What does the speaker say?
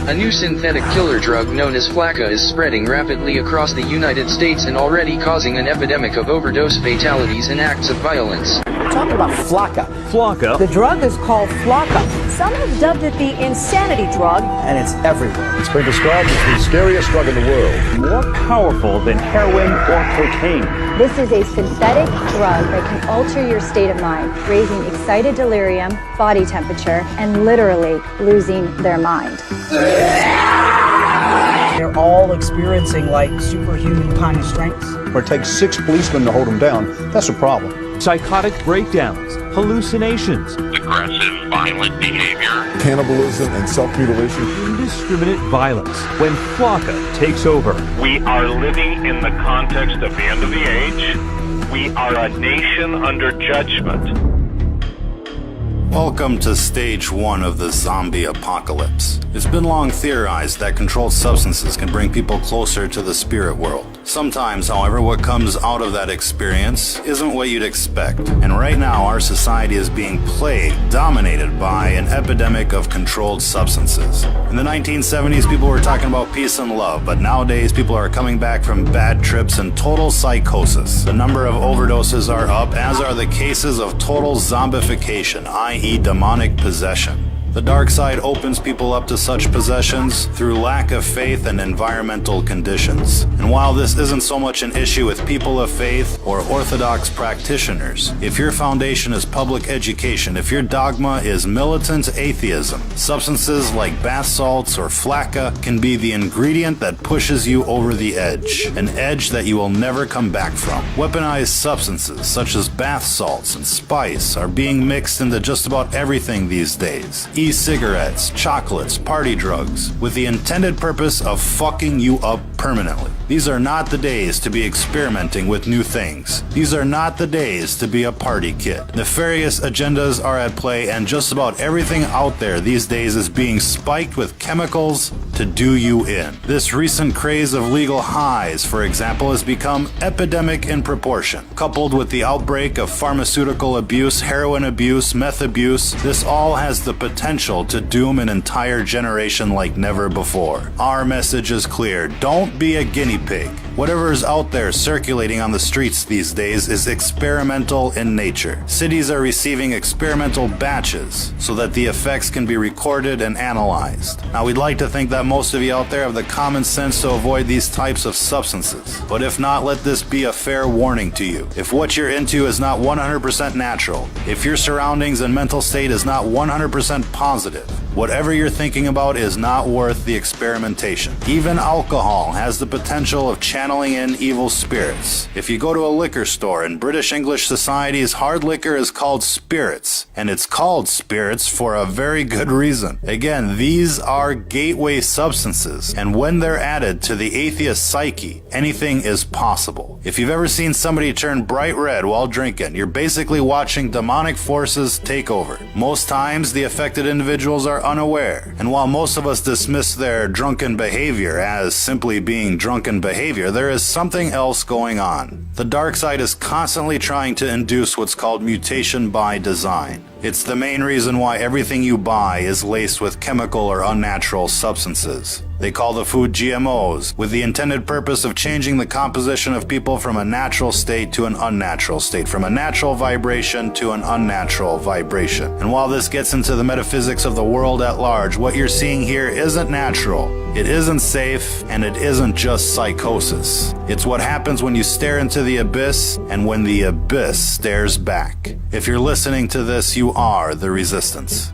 A new synthetic killer drug known as FLAKKA is spreading rapidly across the United States and already causing an epidemic of overdose fatalities and acts of violence. Talk about FLAKKA. FLAKKA? The drug is called FLAKKA. Some have dubbed it the insanity drug. And it's everywhere. It's been described as the scariest drug in the world. More powerful than heroin or cocaine. This is a synthetic drug that can alter your state of mind, raising excited delirium, body temperature, and literally losing their mind. They're all experiencing like superhuman kind of strengths. Where it takes 6 policemen to hold them down, that's a problem. Psychotic breakdowns, hallucinations, aggressive, violent behavior, Cannibalism and self-mutilation. indiscriminate violence. When FLAKKA takes over, We are living in the context of the end of the age. We are a nation under judgment. Welcome to stage 1 of the zombie apocalypse. It's been long theorized that controlled substances can bring people closer to the spirit world. Sometimes, however, what comes out of that experience isn't what you'd expect. And right now, our society is being plagued, dominated by an epidemic of controlled substances. In the 1970s, people were talking about peace and love, but nowadays, people are coming back from bad trips and total psychosis. The number of overdoses are up, as are the cases of total zombification, i.e. demonic possession. The dark side opens people up to such possessions through lack of faith and environmental conditions. And while this isn't so much an issue with people of faith or orthodox practitioners, if your foundation is public education, if your dogma is militant atheism, substances like bath salts or FLAKKA can be the ingredient that pushes you over the edge, an edge that you will never come back from. Weaponized substances such as bath salts and spice are being mixed into just about everything these days. E-cigarettes, chocolates, party drugs, with the intended purpose of fucking you up permanently. These are not the days to be experimenting with new things. These are not the days to be a party kid. Nefarious agendas are at play, and just about everything out there these days is being spiked with chemicals to do you in. This recent craze of legal highs, for example, has become epidemic in proportion. Coupled with the outbreak of pharmaceutical abuse, heroin abuse, meth abuse, this all has the potential to doom an entire generation like never before. Our message is clear. Don't be a guinea pig. Whatever is out there circulating on the streets these days is experimental in nature. Cities are receiving experimental batches so that the effects can be recorded and analyzed. Now, we'd like to think that most of you out there have the common sense to avoid these types of substances. But if not, let this be a fair warning to you. If what you're into is not 100% natural, if your surroundings and mental state is not 100% positive, whatever you're thinking about is not worth the experimentation. Even alcohol has the potential of channeling in evil spirits. If you go to a liquor store in British English societies, hard liquor is called spirits, and it's called spirits for a very good reason. Again, these are gateway substances, and when they're added to the atheist psyche, anything is possible. If you've ever seen somebody turn bright red while drinking, you're basically watching demonic forces take over. Most times, the affected individuals are unaware, and while most of us dismiss their drunken behavior as simply being drunken behavior, there is something else going on. The dark side is constantly trying to induce what's called mutation by design. It's the main reason why everything you buy is laced with chemical or unnatural substances. They call the food GMOs, with the intended purpose of changing the composition of people from a natural state to an unnatural state, from a natural vibration to an unnatural vibration. And while this gets into the metaphysics of the world at large, what you're seeing here isn't natural, it isn't safe, and it isn't just psychosis. It's what happens when you stare into the abyss, and when the abyss stares back. If you're listening to this, you are the resistance.